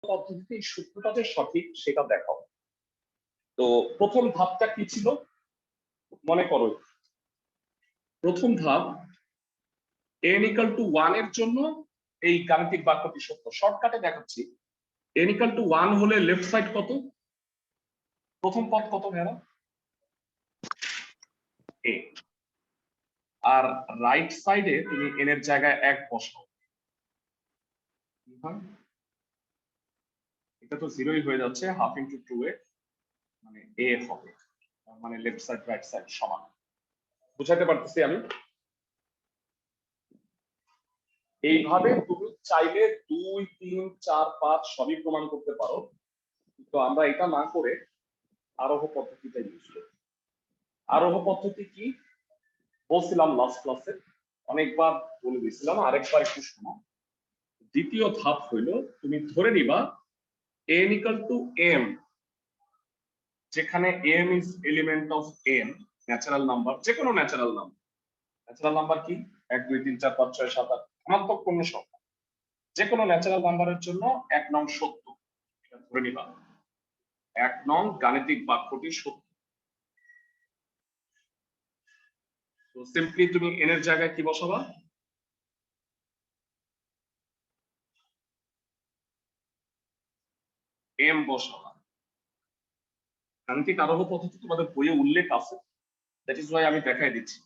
পদ্ধতিতে এই সূত্রটা যে সঠিক সেটা দেখাও। তো প্রথম ধাপটা কি ছিল মনে করো। প্রথম ধাপ n = 1 এর জন্য এই গাণিতিক বাক্যটি সত্য। শর্টকাটে দেখাচ্ছি, n = 1 হলে লেফট সাইড কত, প্রথম পদ কত ভেড়া a, আর রাইট সাইডে তুমি n এর জায়গায় 1 বসাও, এটা তো 0ই হয়ে যাচ্ছে, হাফ ইনটু 2a মানে a হবে, মানে লেফট সাইড রাইট সাইড সমান। বুঝাতে পারতেছি আমি? এইভাবে তুমি চাইলে 2, 3, 4, 5 সবই প্রমাণ করতে পারো, তো আমরা এটা না করে আরোহ পদ্ধতিটা ইউজ করি। আরোহ পদ্ধতি কি বলছিলাম লাস্ট ক্লাসে, অনেকবার বলে দিয়েছিলাম, আরেকবার একটু শোনো। দ্বিতীয় ধাপ হইলো তুমি ধরে নিবা n = m, যেখানে m is element of n, natural number, যে কোনো ন্যাচারাল নাম্বার। ন্যাচারাল নাম্বার কি 1, 2, 3, 4, 5, 6, 7, 8 ধনাত্মক পূর্ণ সংখ্যা, যে কোনো ন্যাচারাল নাম্বারের জন্য 1 নং সত্য, এটা ধরে নিবা। 1 নং গাণিতিক বাক্যটি সত্য। তো সিম্পলি তুমি n এর জায়গায় কি বসাবা, m বসাবা। গাণিতিক আরোহ পদ্ধতি তোমাদের বইয়ে উল্লেখ আছে, দ্যাট ইজ ওয়াই আমি দেখাই দিচ্ছি।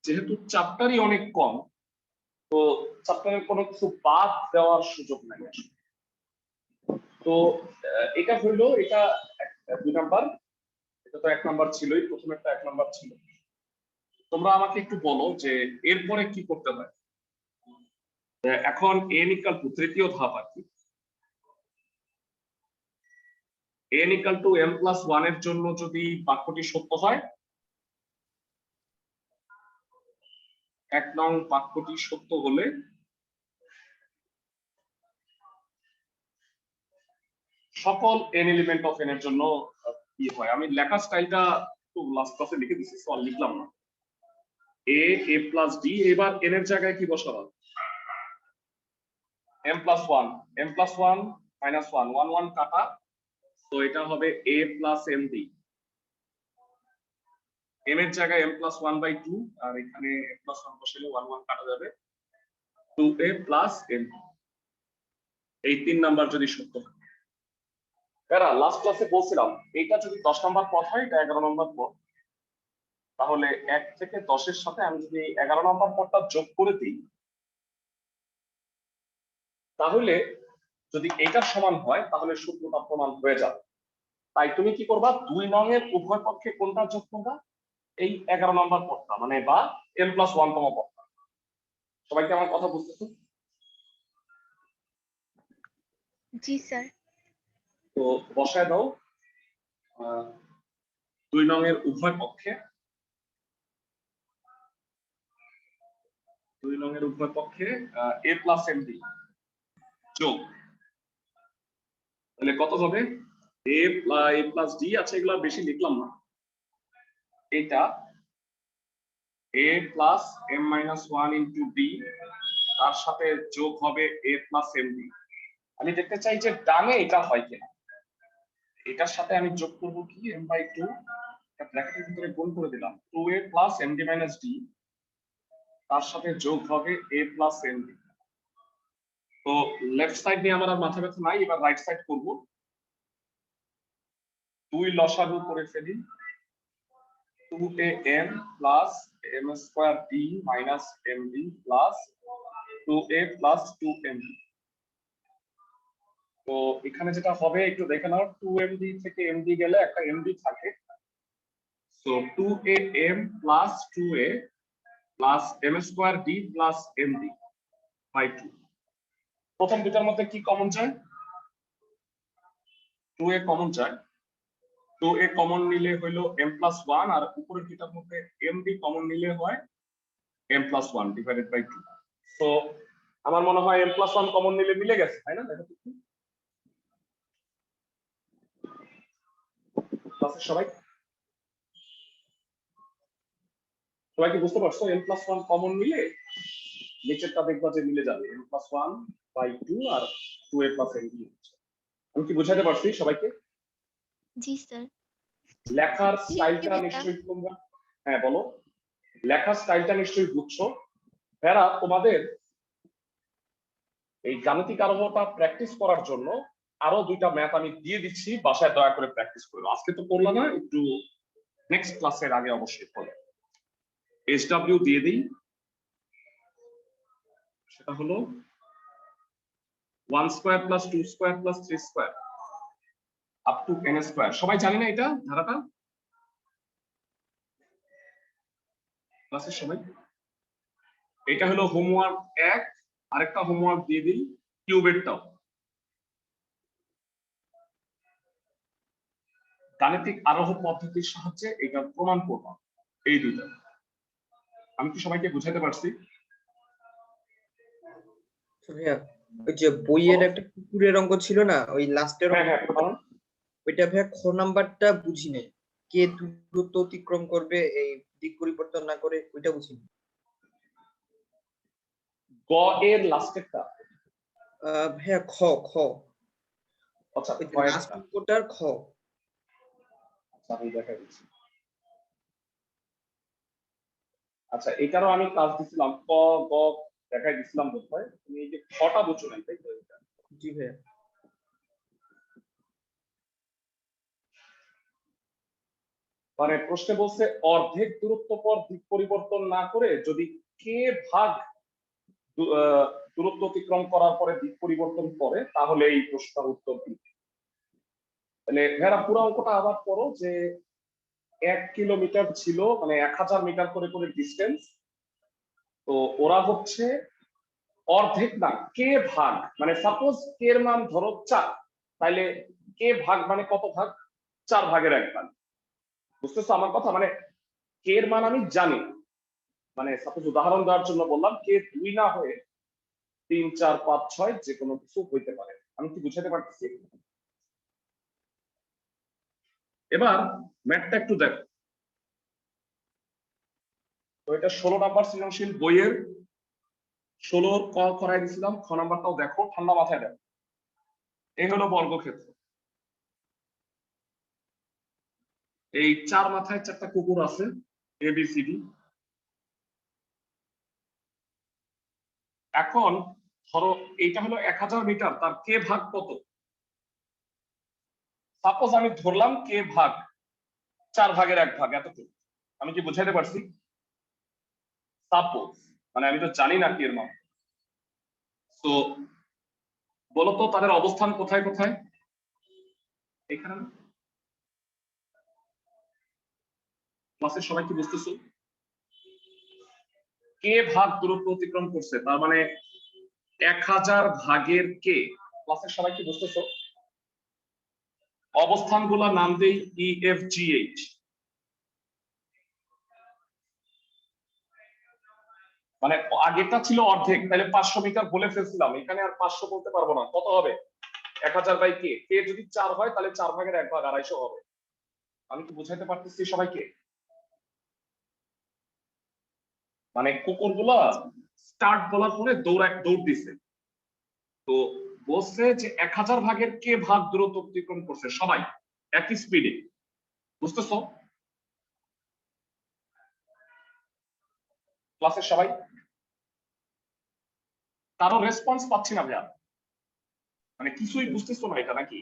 যেহেতু চ্যাপ্টারই অনেক কম, তো চ্যাপ্টারের কোনো কিছু বাদ দেওয়ার সুযোগ নাই আসলে। তো এটা হইলো, এটা 2 নাম্বার, এটা তো 1 নাম্বার ছিলই, প্রথম একটা 1 নাম্বার ছিল। তোমরা আমাকে একটু বলো যে এরপরে কি করতে হয়। এখন n = তৃতীয় ধাপ আর কি, n = m+1 এর জন্য যদি বাক্যটি সত্য হয়, 1 নং বাক্যটি সত্য হলে সকল n এলিমেন্ট অফ n এর জন্য কি হয়। আমি লেখা স্টাইলটা একটু লাস্ট ক্লাসে লিখে দিছি, সো আর লিখলাম না। a plus d, এবার n এর জায়গায় কি বসাবো, m+1, m+1 -1, 1 1 কাটা, তো এটা হবে a plus md। m এর জায়গায় m+1/2, আর এখানে m+1 বসালে 1 1 কাটা যাবে, 2a plus md। এই 3 নাম্বার যদি সত্য হয়, এরা লাস্ট ক্লাসে বলছিলাম এইটা যদি 10 নাম্বার পদ হয়, এটা 11 নাম্বার পদ, তাহলে 1 থেকে 10 এর সাথে আমি যদি 11 নাম্বার পদটা যোগ করে দিই, তাহলে যদি এটার সমান হয় তাহলে সূত্রটা প্রমাণ হয়ে যাবে। তাই তুমি কি করবা, 2 নং এর উভয় পক্ষে কোনটা যোগ করবা, এই 11 নম্বর পদটা, মানে বা m+1 তম পদটা। সবাইকে আমার কথা বুঝতেছো? জি স্যার। তো বসায় দাও 2 নং এর উভয় পক্ষে, 2 নং এর উভয় পক্ষে a plus md যোগ, তাহলে কত হবে, a plus d আছে, এগুলা বেশি লিখলাম না, এটা a plus m-1 into d, তার সাথে যোগ হবে a plus md। আমি দেখতে চাই যে ডানে এটা হয় কিনা। এটার সাথে আমি যোগ করব কি, m/2, এটা ব্র্যাকেটের ভিতরে গুণ করে দিলাম, 2a plus md minus d, তার সাথে যোগ হবে a plus md। তো লেফট সাইড নিয়ে আমার আর মাথা ব্যথা নাই, এবার রাইট সাইড করব। 2 লসাগু করে ফেলি, 2am plus m square d minus md plus 2a plus 2md। তো এখানে যেটা হবে একটু দেখে নাও, 2md থেকে md গেলে একটা md থাকে, so 2am plus 2a plus m square d plus md by 2। প্রথম দুটার মধ্যে কি কমন যায়, 2a কমন যায়, 2a কমন নিলে হইলো m+1, আর উপরের দুটার মধ্যে md কমন নিলে হয় m+1 divided by 2। তো আমার মনে হয় m+1 কমন নিলে মিলে গেছে, তাই না? দেখো তো ক্লাসের সবাই, সবাই কি বুঝতে পারছো m+1 কমন নিলে নিচেরটা দেখবা যে মিলে যাবে n+1/2 আর 2a + n হচ্ছে। আমি কি বোঝাতে পারছি সবাইকে? জি স্যার। লেখার কি স্টাইলটা ভাইয়া? নিশ্চয়ই তোমরা, হ্যাঁ বলো, লেখার স্টাইলটা নিশ্চয়ই বুঝছো। ভেড়া, তোমাদের এই গাণিতিক আরোহটা প্র্যাকটিস করার জন্য আরো 2টা ম্যাথ আমি দিয়ে দিচ্ছি, বাসায় দয়া করে প্র্যাকটিস করো। আজকে তো করলা না, একটু নেক্সট ক্লাসের আগে অবশ্যই করো। SW দিয়ে দিই, সেটা হলো 1² + 2² + 3² up to n²। সবাই জানি না এটা ধারাটা ক্লাসের সবাই? এটা হলো হোমওয়ার্ক 1। আরেকটা হোমওয়ার্ক দিয়ে দিই কিউবেরটাও। গাণিতিক আরোহ পদ্ধতির সাহায্যে এটা প্রমাণ করব, এই দুইটা। আমি কি সবাইকে বুঝাতে পারছি? ভাইয়া, ওই যে বইয়ের একটা কুকুরের অঙ্ক ছিল না, ওই লাস্টের হ্যাঁ হ্যাঁ, কারণ ওইটা ভাইয়া খ নাম্বারটা বুঝি নাই। কে দূরত্ব অতিক্রম করবে এই দিক পরিবর্তন না করে, ওইটা বুঝি নাই। গ এর লাস্টেরটা, ভাইয়া খ খ আচ্ছা ওই যে কয়েকটা, লাস্ট অঙ্কটার খ। আচ্ছা আমি দেখাই দিচ্ছি। আচ্ছা এটারও আমি কাজ দিছিলাম, ক গ দেখাই দিছিলাম বোধহয়। তুমি এই যে খটা বুঝছো নাই, তাই তো? এটা জি ভাইয়া। মানে প্রশ্নে বলছে অর্ধেক দূরত্ব পর দিক পরিবর্তন না করে যদি কে ভাগ দূরত্ব অতিক্রম করার পরে দিক পরিবর্তন করে, তাহলে এই প্রশ্নের উত্তর দিবে। তাহলে ভেড়া পুরো অঙ্কটা আবার করো, যে 1 কিলোমিটার ছিল, মানে 1000 মিটার করে করে ডিস্টেন্স। তো ওরা হচ্ছে অর্ধেক না, কে ভাগ, মানে সাপোজ কে এর মান ধরো 4, তাইলে কে ভাগ মানে কত ভাগ? 4/1 ভাগ। বুঝতেছো আমার কথা? মানে কে এর মান আমি জানি, মানে সাপোজ উদাহরণ দেওয়ার জন্য বললাম, কে 2 না হয়ে 3, 4, 5, 6 যে কোনো কিছু হইতে পারে। আমি কি বুঝাতে পারতেছি? এবার ম্যাথটা একটু দেখো। তো এটা 16 নাম্বার সৃজনশীল বইয়ের 16 ক করাই দিয়েছিলাম। খ নাম্বারটাও দেখো, ঠান্ডা মাথায় দেখো। এই হলো বর্গক্ষেত্র। এই 4 মাথায় 4টা কুকুর আছে, ABCD। এখন ধরো এইটা হলো 1000 মিটার, তার কে ভাগ কত? সাপোজ আমি ধরলাম কে ভাগ 4/1 এতটুকু। আমি কি বুঝাইতে পারছি? সাপোজ, মানে আমি তো জানি না কে এর মান। তো বলতো তাদের অবস্থান কোথায় কোথায়? এখানে না? ক্লাসের সবাই কি বুঝতেছো? কে ভাগ দূরত্ব অতিক্রম করছে, তার মানে 1000 ভাগের কে। ক্লাসের সবাই কি বুঝতেছো? অবস্থানগুলোর নাম দেই EFGH। মানে আগেরটা ছিল অর্ধেক, তাহলে 500 মিটার বলে ফেলছিলাম, এখানে আর 500 বলতে পারবো না। কত হবে? 1000/কে। কে যদি 4 হয় তাহলে 4/1 250 হবে। আমি কি বুঝাইতে পারতেছি সবাইকে? মানে কুকুরগুলা স্টার্ট বলার পরে দৌড় দিছে। তো বলছে যে 1000 ভাগের কে ভাগ দূরত্ব অতিক্রম করছে সবাই একই স্পিডে। বুঝতেছো ক্লাসের সবাই? কারো রেসপন্স পাচ্ছি না ভাইয়া, মানে কিছুই বুঝতেছো না এটা নাকি?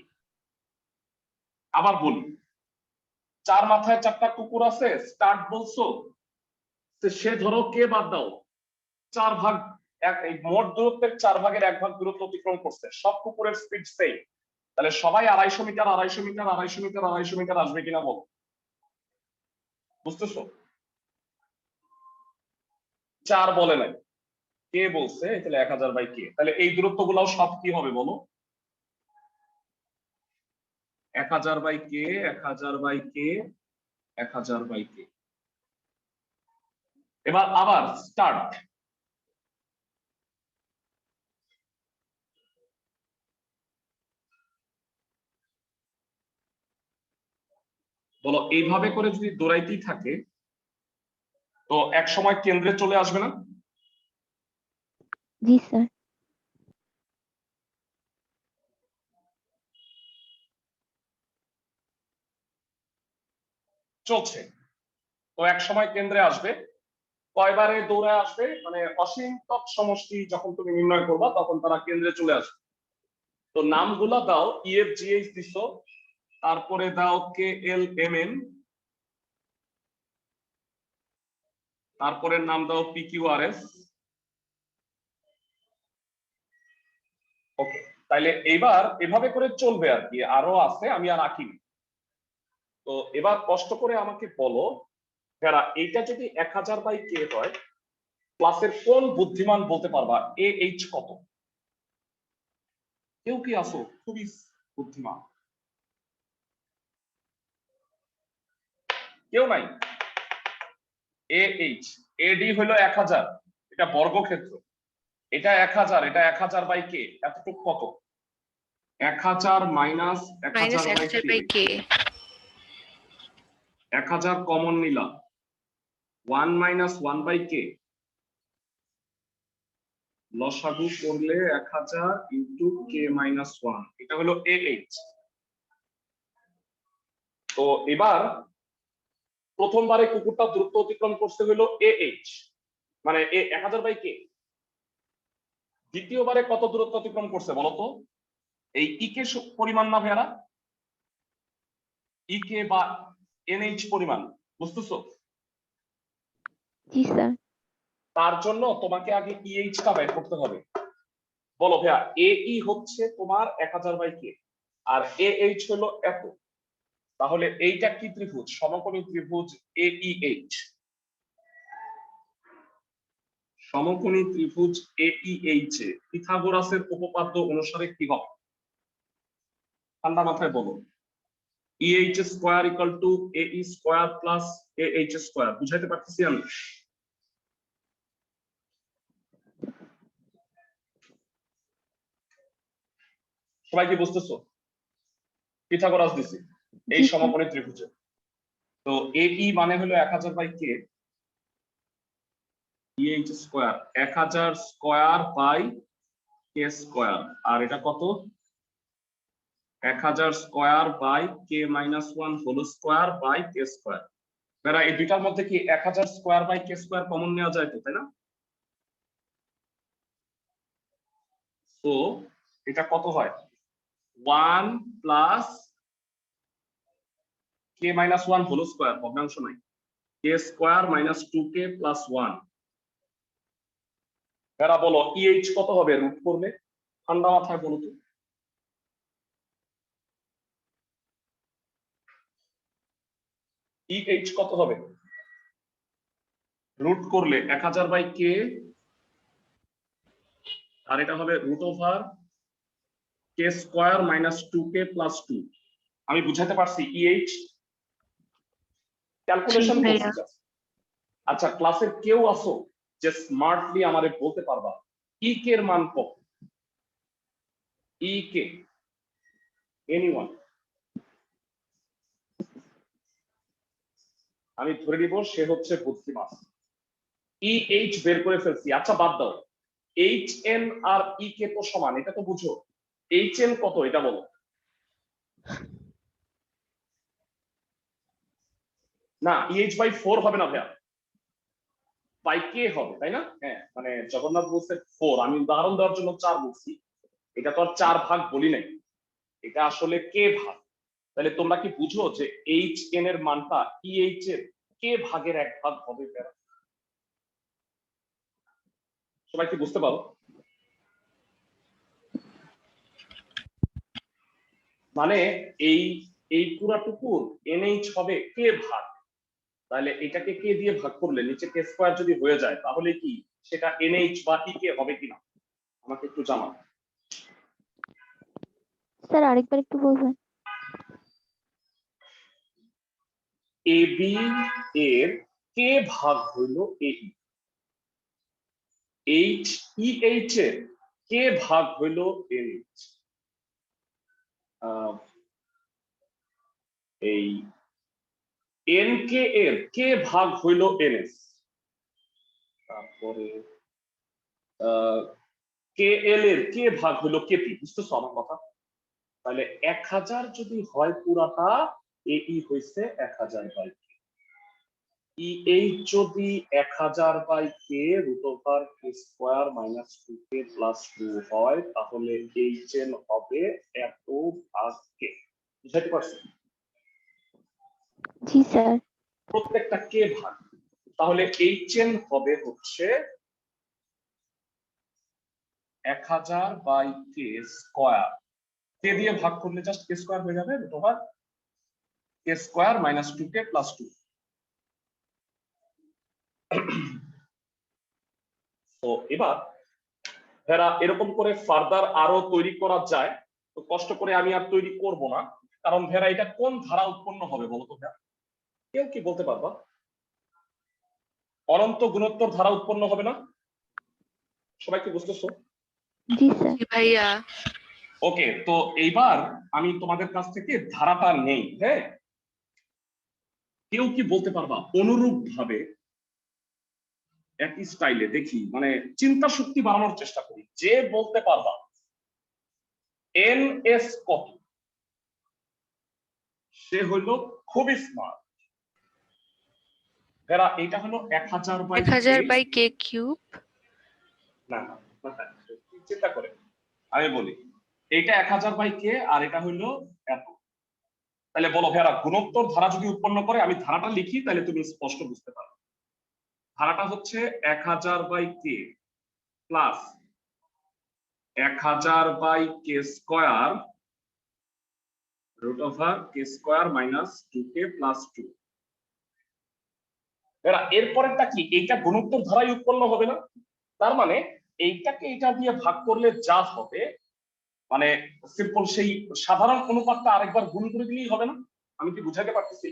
আবার বলি, 4 মাথায় 4টা কুকুর আছে, স্টার্ট বলছো, সে ধরো কে বাদ দাও 4 ভাগ এই মোট দূরত্বের 4/1 দূরত্ব অতিক্রম করছে, সব কুকুরের স্পিড সেম। তাহলে সবাই 250 মিটার 250 মিটার 250 মিটার 250 মিটার আসবে কিনা বল? বুঝতেছো? 4 বলে নাই, কে বলছে, তাহলে 1000/কে। তাহলে এই দূরত্ব গুলাও সব কি হবে বলো? 1000/কে 1000/কে 1000/কে। এবার আবার স্টার্ট। বলো এইভাবে করে যদি দৌড়াইতেই থাকে, তো এক সময় কেন্দ্রে চলে আসবে না? জি স্যার। চলছে। তো এক সময় কেন্দ্রে আসবে, কয়বারে দৌড়ে আসবে, মানে অসীমতক সমষ্টি যখন তুমি নির্ণয় করবা তখন তারা কেন্দ্রে চলে আসবে। তো নামগুলা দাও, ইএফ জিএইচ দিছো, তারপরে দাও কে এল এম এন, তারপরে নাম দাও পি কিউ আর এস। ওকে, তাইলে এবার এভাবে করে চলবে আর কি, আরো আছে আমি আর আঁকিনি। তো এবার কষ্ট করে আমাকে বলো যারা এইটা যদি 1000 বাই কে হয়, ক্লাসের কোন বুদ্ধিমান বলতে পারবা এ এইচ কত? কেউ কি আসো খুবই বুদ্ধিমান? কেউ নাই? এ এইচ, এডি হলো 1000, এটা বর্গক্ষেত্র, এটা 1000, এটা 1000 বাই কে, এতটুকু কত? 1000 মাইনাস 1000 বাই কে, 1000 কমন নিলাম, 1 মাইনাস 1 বাই কে, লসাগু করলে 1000 ইন্টু কে মাইনাস 1, এটা হলো এ এইচ। তো এবার প্রথমবারে কুকুরটা দূরত্ব অতিক্রম করতে হলো এ এইচ, মানে এ 1000 বাই কে। দ্বিতীয়বারে কত দূরত্ব অতিক্রম করছে বলতো? এই ই কে পরিমাণ না ভেড়া, ই কে বা এনএইচ পরিমাণ, বুঝতেছো? জি স্যার। তার জন্য তোমাকে আগে ইএইচ টা বের করতে হবে। বলো ভাইয়া, এ ই হচ্ছে তোমার 1000 by K, R A H হলো এত। তাহলে এইটা কি ত্রিভুজ? সমকোণী ত্রিভুজ এ ই এইচ। সমকোণী ত্রিভুজ এ ই এইচ এ পিথাগোরাসের উপপাদ্য অনুসারে কি হবে? ঠান্ডা মাথায় বলো। EH square equal to AE square plus AH square, বুঝাইতে পারতেছি আমি? সবাই কি বুঝতেছো? পিথাগোরাস দিছি এই জি স্যার। সমকোণী ত্রিভুজে। তো AE মানে হলো 1000 by k, EH square 1000 square by k square, আর এটা কত? 1000 square by k minus 1 whole square by k square. এরা এই দুইটার মধ্যে কি 1000 square by k square common নেওয়া যায় তো, তাই না? তো এটা কত হয়? 1 প্লাস কে মাইনাস 1 হোল স্কয়ার, ভগ্নাংশ নাই, কে স্কয়ার মাইনাস 2k প্লাস 1। এরা বলো ইএইচ কত হবে রুট করলে? ঠান্ডা মাথায় বলো তো। ইএইচ কত হবে রুট করলে? 1000 বাই কে, আর এটা হবে root over k square minus 2k plus 2। আমি বুঝাতে পারছি ইএইচ? ক্যালকুলেশন করছি just। আচ্ছা, ক্লাসের কেউ আসো যে স্মার্টলি আমারে বলতে পারবা ই কে এর মান কত? ই কে, এনিওয়ান? আমি ধরে নিব সে হচ্ছে বুদ্ধিমান। ইএইচ বের করে ফেলছি। আচ্ছা বাদ দাও, এইচ এন আর ই কে তো সমান, এটা তো বুঝো। এইচ এন কত এটা বলো? না, ইএইচ বাই 4 হবে না ভাইয়া, বাই কে হবে, তাই না? হ্যাঁ, মানে জগন্নাথ বলছে 4, আমি উদাহরণ দেওয়ার জন্য 4 বলছি। এটা তো আর 4 ভাগ বলি নাই, এটা আসলে কে ভাগ। তাহলে তোমরা কি বুঝো যে এইচ এন এর মানটা ইএইচ এর কে ভাগের 1 ভাগ হবে ভাইয়া? সবাই কি বুঝতে পারো? মানে এই এই পুরাটুকুর এনএইচ হবে কে ভাগ। তাহলে এটাকে কে দিয়ে ভাগ করলে নিচে কে স্কয়ার যদি হয়ে যায়, তাহলে কি সেটা এনএইচ বা ই কে হবে কিনা আমাকে একটু জানাও। স্যার আরেকবার একটু বলবেন? এ বি এর কে ভাগ হইল এই, এইচ ই এইচ এর কে ভাগ হইল এনএইচ। এই এন কে এর কে ভাগ হইল এনএস। তারপরে কে এল এর কে ভাগ হলো কেপি, বুঝতেছো আমার কথা? তাহলে 1000 যদি হয় পুরাটা, এই হইছে 1000 বাই এইচ যদি 1000 by k root over k square minus 2k plus 2 হয়, তাহলে এইচ এন হবে এত ভাগ কে। বুঝাইতে পারছো? জি স্যার। প্রত্যেকটা কে ভাগ, তাহলে এইচ এন হবে হচ্ছে 1000 বাই কে স্কোয়ার, কে দিয়ে ভাগ করলে জাস্ট কে স্কোয়ার হয়ে যাবে, root over k square minus 2k plus 2। তো এবার ভেরা এরকম করে ফার্দার আরো তৈরি করা যায়, তো কষ্ট করে আমি আর তৈরি করব না, কারণ ভেরা এটা কোন ধারা উৎপন্ন হবে বলতো ভেরা? কেউ কি বলতে পারবা? অনন্ত গুণোত্তর ধারা উৎপন্ন হবে না? সবাই কি বুঝতেছো? জি স্যার। জি ভাইয়া। ওকে, তো এইবার আমি তোমাদের কাছ থেকে ধারাটা নেই। হ্যাঁ, কেউ কি বলতে পারবা অনুরূপ ভাবে একই স্টাইলে দেখি, মানে চিন্তা শক্তি বাড়ানোর চেষ্টা করি, যে বলতে পারবা এন এস কত, সে হইল খুবই স্মার্ট। এরা এটা হলো 1000 বাই 1000 বাই কে কিউব। না না না, চিন্তা করে আমি বলি, এইটা 1000 বাই কে আর এটা হইলো এত। তাহলে বলো ভেরা, গুণোত্তর ধারা যদি উৎপন্ন করে, আমি ধারাটা লিখি তাহলে তুমি স্পষ্ট বুঝতে পারবে। ধারাটা হচ্ছে 1000 by k plus 1000 by k square root over k square minus 2k plus 2। এরা এরপরেরটা কি, এইটা গুণোত্তর ধারায় উৎপন্ন হবে না? তার মানে এইটাকে এটা দিয়ে ভাগ করলে যা হবে, মানে সিম্পল সেই সাধারণ অনুপাতটা আরেকবার গুণ করে দিলেই হবে না? আমি কি বুঝাতে পারতেছি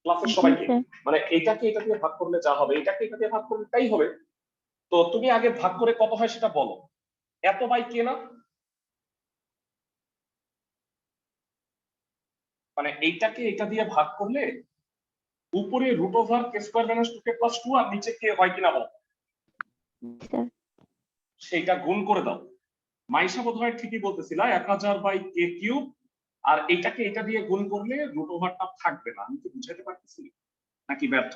ক্লাসের জি সবাইকে? স্যার। মানে এইটাকে এটা দিয়ে ভাগ করলে যা হবে, এটাকে এটা দিয়ে ভাগ করলে তাই হবে। তো তুমি আগে ভাগ করে কত হয় সেটা বলো। এত বাই কে না, মানে এইটাকে এটা দিয়ে ভাগ করলে উপরে root over k square minus 2k plus 2 আর নিচে কে হয় কিনা বলো, স্যার। সেইটা গুণ করে দাও। মাইশা বোধহয় ঠিকই বলতেছিল 1000 বাই কে কিউব, আর এইটাকে এটা দিয়ে গুণ করলে রুট ওভারটা থাকবে না। আমি কি বুঝাতে পারতেছি নাকি ব্যর্থ?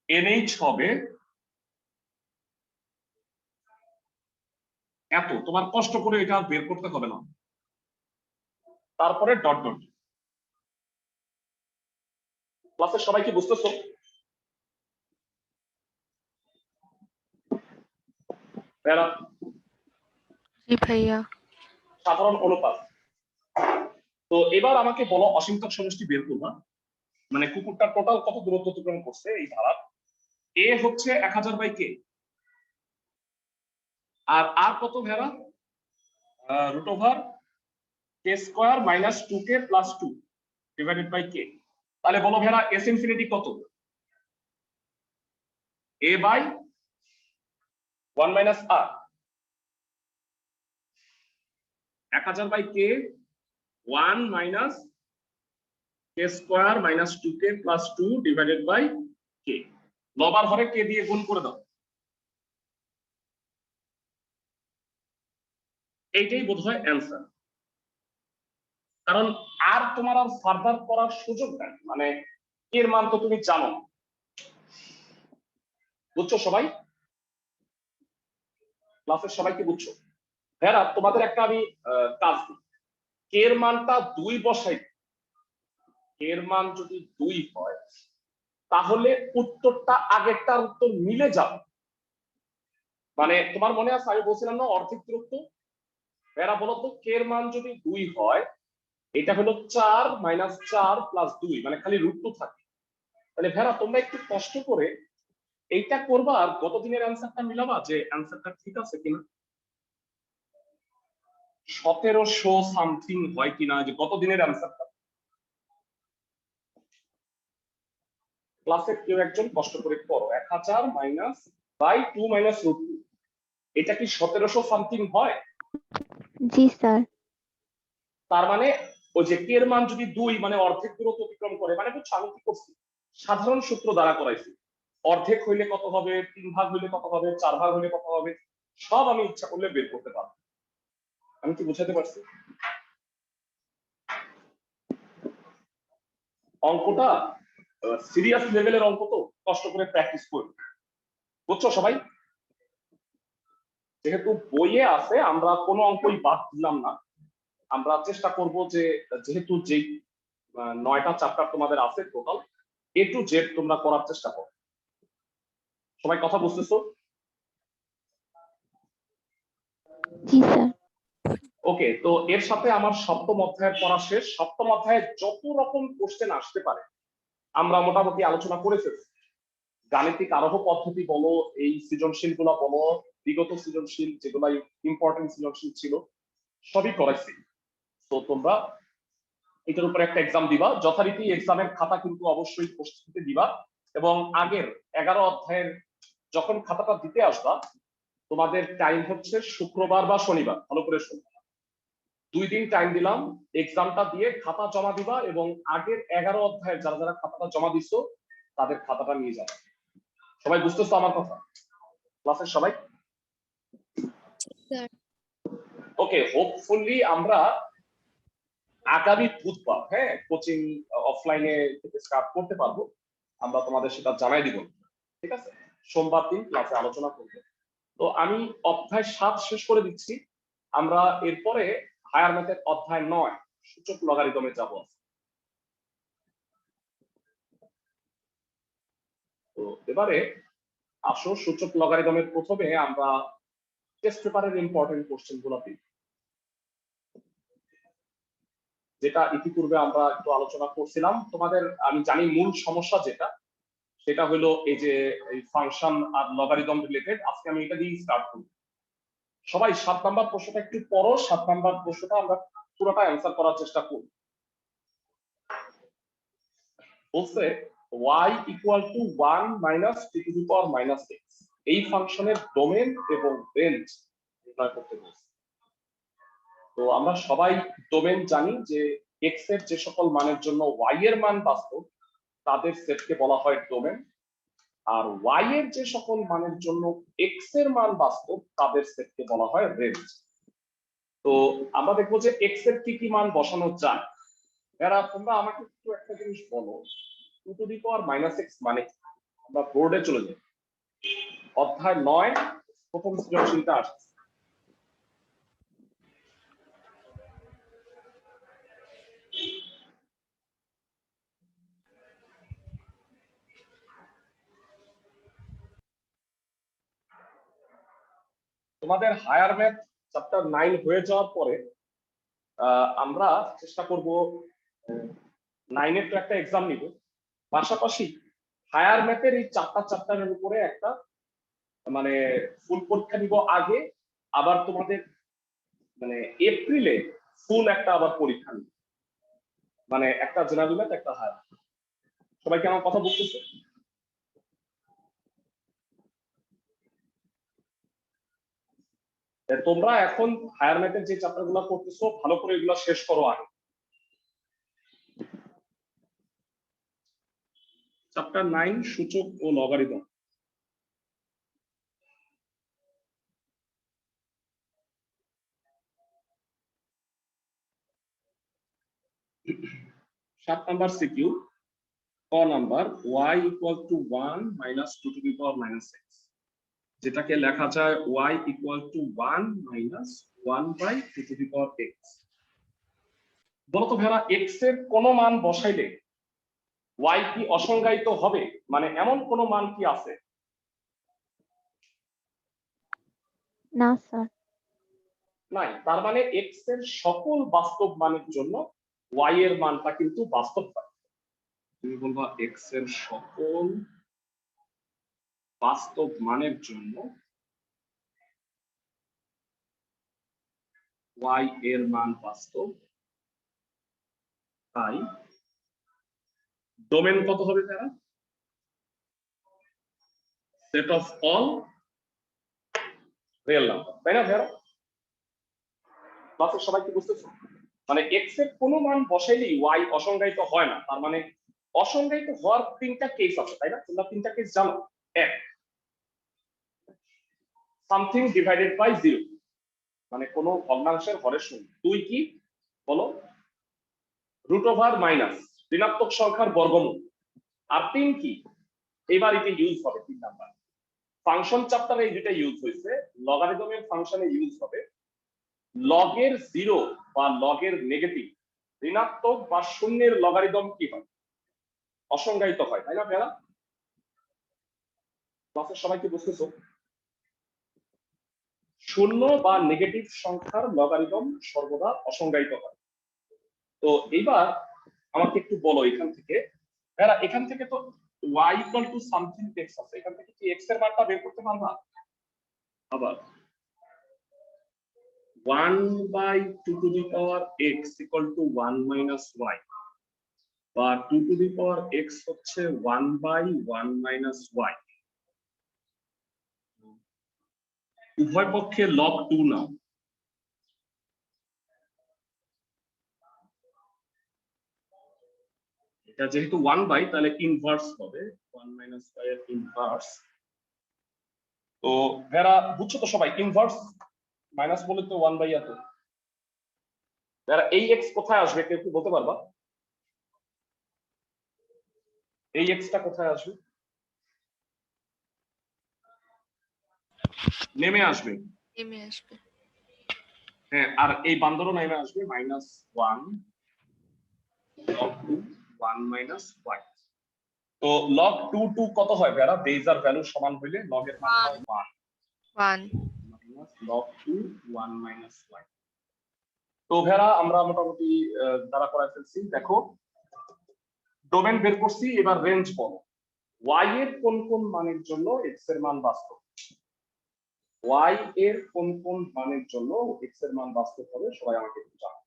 এনএইচ হবে এত, তোমার কষ্ট করে এটা বের করতে হবে না। তারপরে ডট ডট। ক্লাসের সবাই কি বুঝতেছো? এরা জি ভাইয়া। সাধারণ অনুপাত। তো এবার আমাকে বলো অসীমতক সমষ্টি বের করবা, মানে কুকুরটা টোটাল কত দূরত্ব অতিক্রম করছে এই ধারার। এ হচ্ছে 1000 বাই কে, আর আর কত ভেড়া, root over k square minus 2k plus 2 divided by k. তাহলে বলো ভেড়া এস ইনফিনিটি কত? A by 1 minus r, 1000 by k 1 minus k square minus 2k plus 2 divided by k. লবার হরে কে দিয়ে গুণ করে দাও। এইটাই বোধহয় অ্যান্সার, কারণ আর তোমার আর ফার্দার করার সুযোগ নেই, মানে এর মান তো তুমি জানো। বুঝছো সবাই? ক্লাসের সবাই কি বুঝছো? হ্যাঁ, তোমাদের একটা আমি কাজ দিই, কে এর মানটা 2 বসাই। কে এর মান যদি 2 হয়, তাহলে উত্তরটা আগেরটার উত্তর মিলে যাবে। মানে তোমার মনে আছে আমি বলছিলাম না অর্ধেক দূরত্ব? এরা বলতো কে এর মান যদি 2 হয়, এটা হলো 4 মাইনাস 4 প্লাস 2, মানে খালি রুট 2 থাকে। তাহলে ভেড়া তোমরা একটু কষ্ট করে এইটা করবা আর গত দিনের অ্যান্সারটা মিলাবা যে অ্যান্সারটা ঠিক আছে কিনা। 1700 সামথিং হয় কিনা, যে গত দিনের অ্যান্সারটা। ক্লাসে কেউ একজন কষ্ট করে করো, 1000 মাইনাস বাই 2 মাইনাস রুট 2, এটা কি 1700 সামথিং হয়? জি স্যার। তার মানে ওই যে কে এর মান যদি 2, মানে অর্ধেক দূরত্ব অতিক্রম করে, মানে বুঝছো আমি কি করছি, সাধারণ সূত্র দ্বারা করাইছি। অর্ধেক হইলে কত হবে, 3 ভাগ হইলে কত হবে, 4 ভাগ হইলে কত হবে, সব আমি ইচ্ছা করলে বের করতে পারবো। আমি কি বুঝাতে পারছি? অঙ্কটা সিরিয়াস লেভেলের অঙ্ক, তো কষ্ট করে প্র্যাকটিস করবে, বুঝছো সবাই? যেহেতু বইয়ে আছে, আমরা কোনো অঙ্কই বাদ দিলাম না। আমরা চেষ্টা করব যে যেহেতু যেই 9টা চ্যাপ্টার তোমাদের আছে টোটাল, A to Z তোমরা করার চেষ্টা করো। সবাই কথা বুঝতেছো? জি স্যার। ওকে, তো এর সাথে আমার সপ্তম অধ্যায়ের পড়া শেষ। সপ্তম অধ্যায়ে যত রকম কোশ্চেন আসতে পারে আমরা মোটামুটি আলোচনা করে ফেলছি। গাণিতিক আরোহ পদ্ধতি বলো, এই সৃজনশীল গুলা বলো, বিগত সৃজনশীল যেগুলা ইম্পর্টেন্ট সৃজনশীল ছিল, সবই করাইছি। তো তোমরা এটার উপর একটা এক্সাম দিবা, যথারীতি এক্সামের খাতা কিন্তু অবশ্যই প্রস্তুতি দিবা, এবং আগের 11 অধ্যায়ের যখন খাতাটা দিতে আসবা, তোমাদের টাইম হচ্ছে শুক্রবার বা শনিবার। ভালো করে শুনবা, 2 দিন টাইম দিলাম, এক্সামটা দিয়ে খাতা জমা দিবা, এবং আগের 11 অধ্যায়ের যারা যারা খাতাটা জমা দিছো তাদের খাতাটা নিয়ে যাবে। সবাই বুঝতেছো আমার কথা? ক্লাসের সবাই? ওকে, হোপফুলি আমরা আগামী বুধবার, হ্যাঁ, কোচিং অফলাইনে থেকে স্টার্ট করতে পারবো। আমরা তোমাদের সেটা জানাই দিব, ঠিক আছে? সোমবার দিন ক্লাসে আলোচনা করবো। তো আমি অধ্যায় 7 শেষ করে দিচ্ছি। আমরা এরপরে হায়ার ম্যাথের অধ্যায় 9 সূচক লগারিদমে যাব। তো এবারে আসো সূচক লগারিদমের প্রথমে আমরা টেস্ট পেপারের ইম্পর্টেন্ট কোশ্চেন গুলো দিই, যেটা ইতিপূর্বে আমরা একটু আলোচনা করছিলাম। তোমাদের আমি জানি মূল সমস্যা যেটা, সেটা হলো এই যে এই ফাংশন আর লগারিদম রিলেটেড। আজকে আমি এটা দিয়ে স্টার্ট করব। সবাই 7 নাম্বার প্রশ্নটা একটু পড়ো, 7 নাম্বার প্রশ্নটা আমরা পুরোটা অ্যান্সার করার চেষ্টা করব। বলছে y equal to 1 minus t two the power minus x, এই ফাংশনের ডোমেন এবং রেঞ্জ নির্ণয় করতে বলছে। তো আমরা সবাই ডোমেন জানি যে x এর যে সকল মানের জন্য y এর মান বাস্তব তাদের সেটকে বলা হয় ডোমেন, আর y এর যে সকল মানের জন্য x এর মান বাস্তব তাদের সেটকে বলা হয় রেঞ্জ। তো আমরা দেখবো যে x এর কি কি মান বসানো যায়। এরা তোমরা আমাকে একটু একটা জিনিস বলো, 2 to the power minus x মানে কি? আমরা বোর্ডে চলে যাই, অধ্যায় 9 প্রথম সৃজনশীলটা আসছে। তোমাদের হায়ার ম্যাথ চ্যাপ্টার 9 হয়ে যাওয়ার পরে আমরা চেষ্টা করব 9 এর তো একটা এক্সাম নিব, পাশাপাশি হায়ার ম্যাথের এই 4টা চ্যাপ্টারের উপরে একটা মানে ফুল পরীক্ষা নিব আগে, আবার তোমাদের মানে এপ্রিলে ফুল একটা আবার পরীক্ষা নিব, মানে একটা জেনারেল ম্যাথ একটা হায়ার। সবাই কি আমার কথা বুঝতেছে? তোমরা এখন হায়ার ম্যাথের যে চ্যাপ্টার গুলো করতেছো ভালো করে এগুলো শেষ করো আগে। চ্যাপ্টার 9 সূচক ও লগারিদম। সাত নাম্বার সিকিউ, ক number y equal to 1 minus 2 to the power minus x, যেটাকে লেখা যায় y equal to 1 minus 1 by 2 to the power x। বলতো ভাইরা, x এর কোন মান বসাইলে y কি অসংজ্ঞায়িত হবে? মানে এমন কোন মান কি আছে? না স্যার। নাই, তার মানে x এর সকল বাস্তব মানের জন্য y এর মানটা কিন্তু বাস্তব হয়। তুমি বলবা x এর সকল বাস্তব মানের জন্য y এর মান বাস্তব, তাই ডোমেন কত হবে তারা? Set of all real number, তাই না ভাইরা? ক্লাসের সবাই কি বুঝতেছো? মানে x এর কোনো মান বসাইলেই y অসংজ্ঞায়িত হয় না। তার মানে অসংজ্ঞায়িত হওয়ার 3টা কেস আছে, তাই না? তোমরা 3টা কেস জানো। এক, সামথিং ডিভাইডেড বাই 0 মানে কোনো ভগ্নাংশের হরের শূন্য। 2 কি বলো, রুট ওভার মাইনাস ঋণাত্মক সংখ্যার বর্গমূল। আর 3 কি, এবার এটা ইউজ হবে 3 নাম্বার ফাংশন চ্যাপ্টারে, এই দুটা ইউজ হয়েছে। লগারিদমের ফাংশনে ইউজ হবে লগের 0 বা লগের নেগেটিভ, ঋণাত্মক বা শূন্যের লগারিদম কি হয়, অসংজ্ঞায়িত হয়, তাই না ভাইয়া? ক্লাসের সবাই কি বুঝতেছো? শূন্য বা নেগেটিভ সংখ্যার লগারিদম সর্বদা অসংজ্ঞায়িত হয়। তো এইবার আমাকে একটু বলো এখান থেকে, ভাইয়া এখান থেকে তো y equal to something x আছে, এখান থেকে কি x এর মানটা বের করতে পারবা? আবার 1/2 two the power x equal to 1 minus y, বা 2 টু দি পাওয়ার x হচ্ছে 1/1 মাইনাস y। উভয় পক্ষে লগ 2 নাও। এটা যেহেতু 1/, তাহলে ইনভার্স হবে 1 মাইনাস y এর ইনভার্স। তো ভেরা বুঝছো তো সবাই, ইনভার্স মাইনাস বলে তো 1/, এত ভেরা এই x কোথায় আসবে কেউ কি বলতে পারবা? এই x টা কোথায় আসবে? নেমে আসবে। নেমে আসবে। হ্যাঁ, আর এই বান্দরও নেমে আসবে -1 log 2 1 মাইনাস y। তো log 2 2 কত হয় ভেরা? বেজ আর ভ্যালু সমান হইলে log এর মান হয় 1 1 মাইনাস log 2 1 মাইনাস y। তো ভেরা আমরা মোটামুটি দ্বারা করাই ফেলছি। দেখো ডোমেন বের করছি, এবার রেঞ্জ বলো y এর কোন কোন মানের জন্য x এর মান বাস্তব, y এর কোন কোন মানের জন্য x এর মান বাস্তব হবে, সবাই আমাকে একটু জানাও।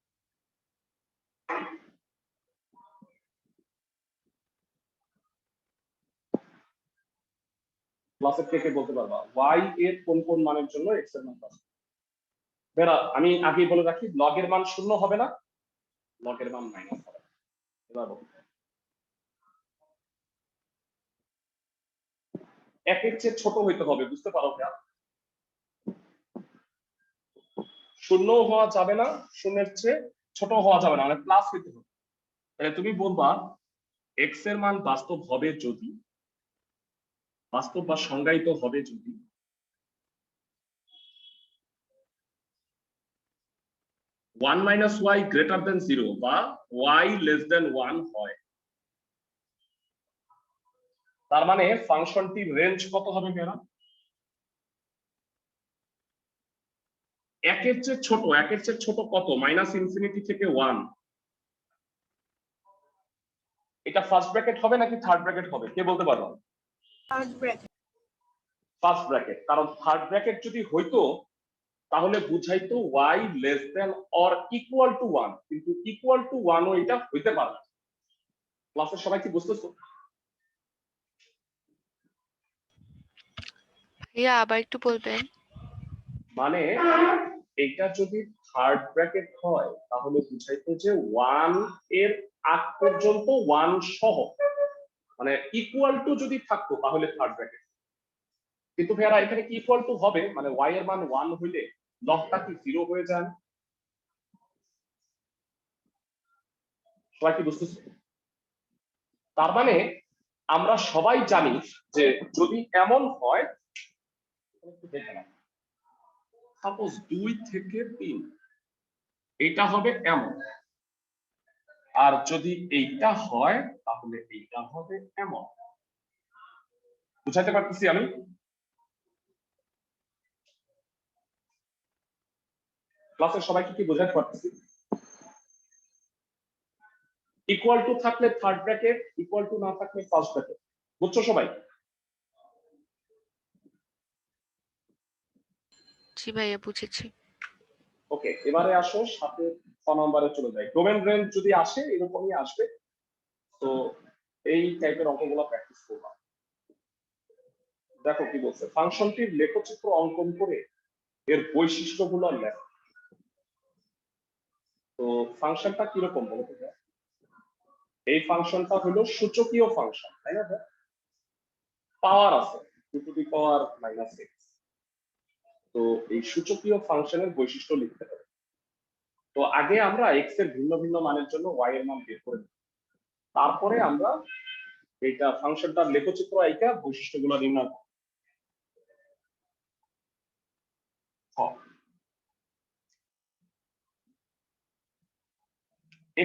ক্লাসের থেকে বলতে পারবা y এর কোন কোন মানের জন্য x এর মান বাস্তব? বেরা আমি আগেই বলে রাখি, log এর মান 0 হবে না, log এর মান মাইনাস হবে। এবার বলো, 1 এর চেয়ে ছোট হইতে হবে, বুঝতে পারো ভাইয়া? 0 হওয়া যাবে না, 0 এর চেয়ে ছোট হওয়া যাবে না, মানে প্লাস হইতে হবে। তাহলে তুমি বলবা x এর মান বাস্তব হবে যদি, বাস্তব বা সংজ্ঞায়িত হবে যদি 1 মাইনাস y গ্রেটার দেন 0 বা y লেস দেন 1 হয়। তার মানে ফাংশনটির রেঞ্জ কত হবে ভাইয়া? 1 এর চেয়ে ছোট, 1 এর চেয়ে ছোট কত? মাইনাস ইনফিনিটি থেকে 1। এটা ফার্স্ট ব্র্যাকেট হবে নাকি থার্ড ব্র্যাকেট হবে, কে বলতে পারবে? ফার্স্ট ব্র্যাকেট, কারণ থার্ড ব্র্যাকেট যদি হইতো তাহলে বুঝাইতো y less than or equal to 1, কিন্তু ইকুয়াল টু 1 ও এটা হইতে পারে না। ক্লাসের সবাই কি বুঝতেছো? ভাইয়া আবার একটু বলবেন। মানে এটা যদি থার্ড ব্র্যাকেট হয় তাহলে বুঝাইতো যে 1 এর আগ পর্যন্ত 1 সহ, মানে ইকুয়াল টু যদি থাকতো তাহলে থার্ড ব্র্যাকেট। কিন্তু ভাইয়ারা এখানে কি ইকুয়াল টু হবে, মানে y এর মান 1 হইলে লগটা কি 0 হয়ে যায়? সবাই কি বুঝতেছো? তার মানে আমরা সবাই জানি যে যদি এমন হয়, সাপোজ 2 থেকে 3 এইটা হবে এমন, আর যদি এইটা হয় তাহলে এইটা হবে এমন। বুঝাইতে পারতেছি আমি? ক্লাসের সবাইকে কি বোঝাতে পারতেছি? ইকুয়াল টু থাকলে থার্ড ব্র্যাকেট, ইকুয়াল টু না থাকলে ফার্স্ট ব্র্যাকেট। বুঝছো সবাই? জি ভাইয়া বুঝেছি। ওকে, এবারে আসো সাথে 6 নম্বরে চলে যাই। ডোমেন রেঞ্জ যদি আসে এরকমই আসবে, তো এই টাইপের অঙ্কগুলো প্র্যাকটিস করবা। দেখো কি বলছে, ফাংশনটির লেখচিত্র অঙ্কন করে এর বৈশিষ্ট্যগুলো লেখো। তো ফাংশনটা কিরকম বলতে চাই? এই ফাংশনটা হলো সূচকীয় ফাংশন, তাই না? পাওয়ার আছে, 2 টু দি পাওয়ার -x। তো এই সূচকীয় ফাংশনের বৈশিষ্ট্য লিখতে হবে। তো আগে আমরা x এর ভিন্ন ভিন্ন মানের জন্য y এর মান বের করে নিই, তারপরে আমরা এইটা ফাংশনটার লেখচিত্র আঁকা বৈশিষ্ট্যগুলো নির্ণয় করব।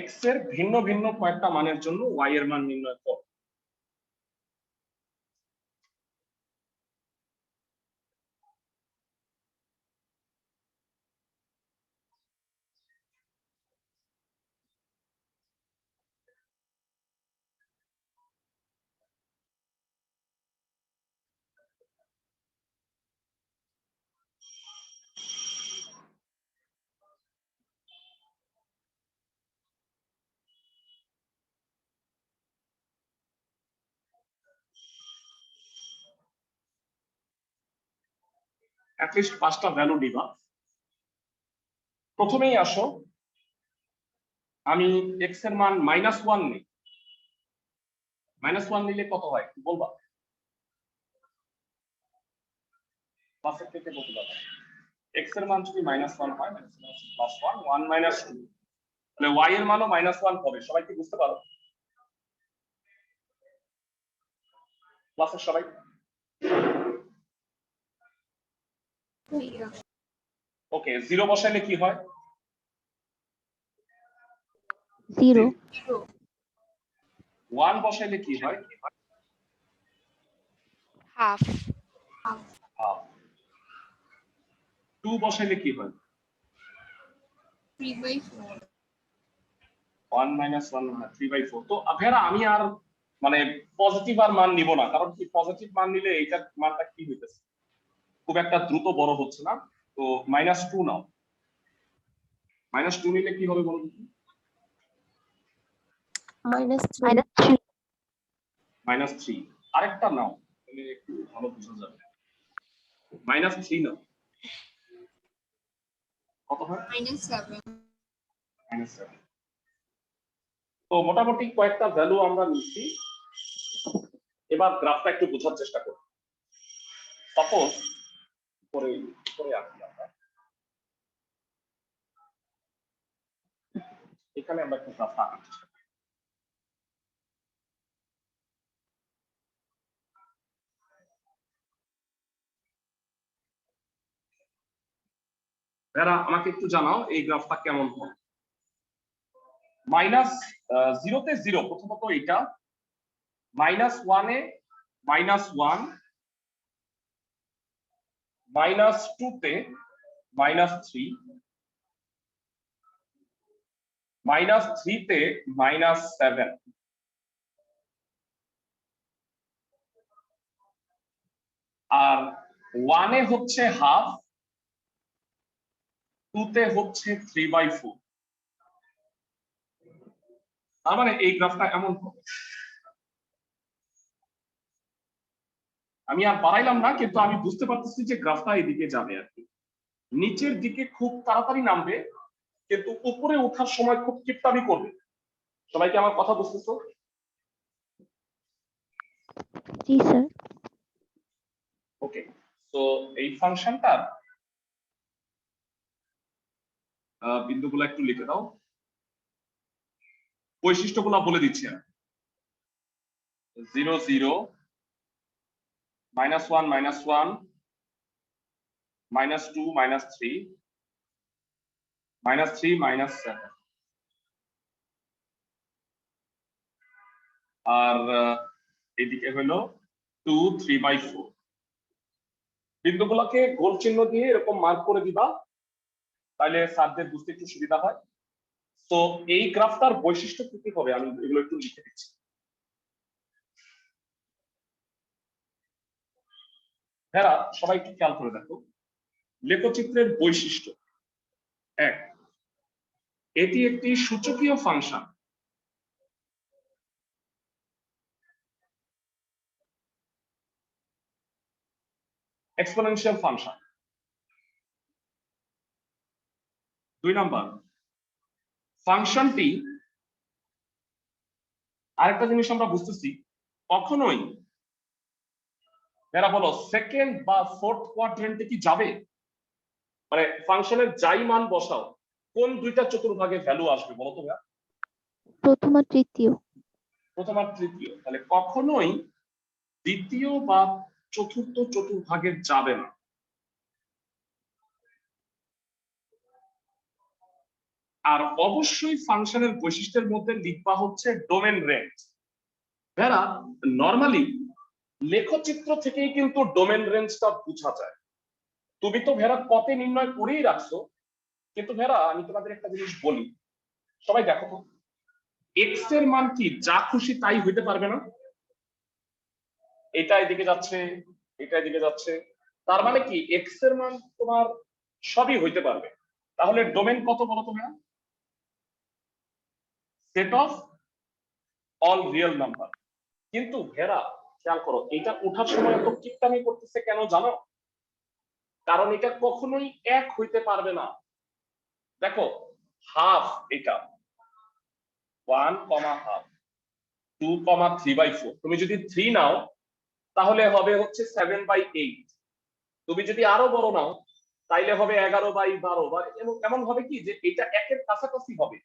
x এর ভিন্ন ভিন্ন কয়েকটা মানের জন্য y এর মান নির্ণয় কর। অ্যাটলিস্ট 5টা ভ্যালু দিবা। প্রথমেই আসো, আমি x এর মান -1 নিই। -1 নিলে কত হয় কি বলবা? ক্লাসের থেকে বলতে পারবা। x এর মান যদি -1 হয়, +1 1 - 2, তাহলে y এর মানও -1 হবে। সবাই কি বুঝতে পারো? ক্লাসের সবাই? ওকে, 0 বসাইলে কি হয়? 0, 1 বসাইলে কি হয়? হাফ। হাফ। 2 বসাইলে কি হয়? 3/4। 1 - 1 3/4। তো আপনারা আমি আর মানে পজিটিভ আর মান নিব না, কারণ কি পজিটিভ মান নিলে এইটার মানটা কি হইতেছে, খুব একটা দ্রুত বড় হচ্ছে না। তো -2 নাও। -2 নিলে কি হবে বলো দেখি? -3, -3। আরেকটা নাও, তাহলে একটু ভালো বোঝা যাবে। -3 নাও, কত হয়? -7। -7। তো মোটামুটি কয়েকটা ভ্যালু আমরা নিচ্ছি। এবার গ্রাফটা একটু বোঝার চেষ্টা করব। সাপোজ পরে পরে আঁকি আমরা, এখানে আমরা একটা গ্রাফ আঁকার চেষ্টা করি। ভাইরা আমাকে একটু জানাও এই গ্রাফটা কেমন হয়। -0 তে 0, প্রথমত এটা। -1 এ -1, -2 তে -3, -3 তে -7, আর 1 এ হচ্ছে হাফ, 2 তে হচ্ছে 3/4। তার মানে এই গ্রাফটা এমন হবে। আমি আর বাড়াইলাম না, কিন্তু আমি বুঝতে পারতেছি যে গ্রাফটা এদিকে যাবে আর কি। নিচের দিকে খুব তাড়াতাড়ি নামবে, কিন্তু উপরে ওঠার সময় খুব কিপটামি করবে। সবাই কি আমার কথা বুঝতেছো? জি স্যার। ওকে, তো এই ফাংশনটার বিন্দুগুলো একটু লিখে দাও, বৈশিষ্ট্যগুলো বলে দিচ্ছি আমি। 0 0, -1 -1, -2 -3, -3 -7, আর এদিকে হলো 2 3/4। বিন্দুগুলোকে গোল চিহ্ন দিয়ে এরকম মার্ক করে দিবা, তাহলে স্যারদের বুঝতে একটু সুবিধা হয়। তো এই গ্রাফটার বৈশিষ্ট্য কি কি হবে আমি এগুলো একটু লিখে দিচ্ছি। হ্যাঁ, সবাই একটু খেয়াল করে দেখো, লেখচিত্রের বৈশিষ্ট্য 1, এটি একটি সূচকীয় ফাংশন। Exponential function. 2 নাম্বার, ফাংশনটি, আরেকটা জিনিস আমরা বুঝতেছি, কখনোই এরা বলো সেকেন্ড বা ফোর্থ কোয়াড্রেন্টে কি যাবে? মানে ফাংশনের যাই মান বসাও, কোন দুইটা চতুর্ভাগে ভ্যালু আসবে বলো তো ভাইয়া? প্রথম আর তৃতীয়। প্রথম আর তৃতীয়, তাহলে কখনোই দ্বিতীয় বা চতুর্থ চতুর্ভাগে যাবে না। আর অবশ্যই ফাংশনের বৈশিষ্ট্যের মধ্যে লিখবা হচ্ছে ডোমেন রেঞ্জ। ভেরা নরমালি লেখচিত্র থেকেই কিন্তু ডোমেন রেঞ্জটা বোঝা যায়। তুমি তো ভেরা কতে নির্ণয় করেই রাখছো, কিন্তু ভেরা আমি তোমাদের একটা জিনিস বলি, সবাই দেখো তো, এক্স এর মান কি যা খুশি তাই হইতে পারবে না? এটা এদিকে যাচ্ছে, এটা এদিকে যাচ্ছে, তার মানে কি এক্স এর মান তোমার সবই হইতে পারবে। তাহলে ডোমেন কত বলো তোমরা? Set of all real number. কিন্তু ভেরা খেয়াল করো, এটা ওঠার সময় তো কিপটামি করতেছে কেন জানো? কারণ এটা কখনোই এক হইতে পারবে না। দেখো হাফ, এটা 1, হাফ 2, 3/4, তুমি যদি 3 নাও তাহলে হবে হচ্ছে 7/8। তুমি যদি আরো বড় নাও তাইলে হবে 11/12, বা এমন হবে কি যে এটা একের কাছাকাছি হবে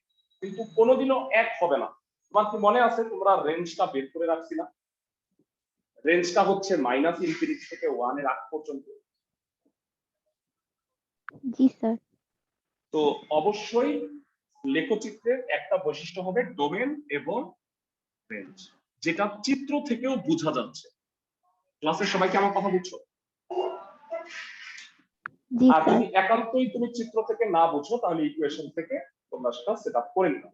কিন্তু কোনোদিনও এক হবে না। তোমার কি মনে আছে তোমরা রেঞ্জটা বের করে রাখছিলা? রেঞ্জটা হচ্ছে -∞ থেকে 1 এর আগ পর্যন্ত। জি স্যার। তো অবশ্যই লেখচিত্রের একটা বৈশিষ্ট্য হবে ডোমেন এবং রেঞ্জ, যেটা চিত্র থেকেও বোঝা যাচ্ছে। ক্লাসের সবাইকে আমার কথা বুঝছো? জি আর স্যার। যদি একান্তই তুমি চিত্র থেকে না বুঝো তাহলে ইকুয়েশন থেকে তোমরা সেটা সেট আপ করে নিও।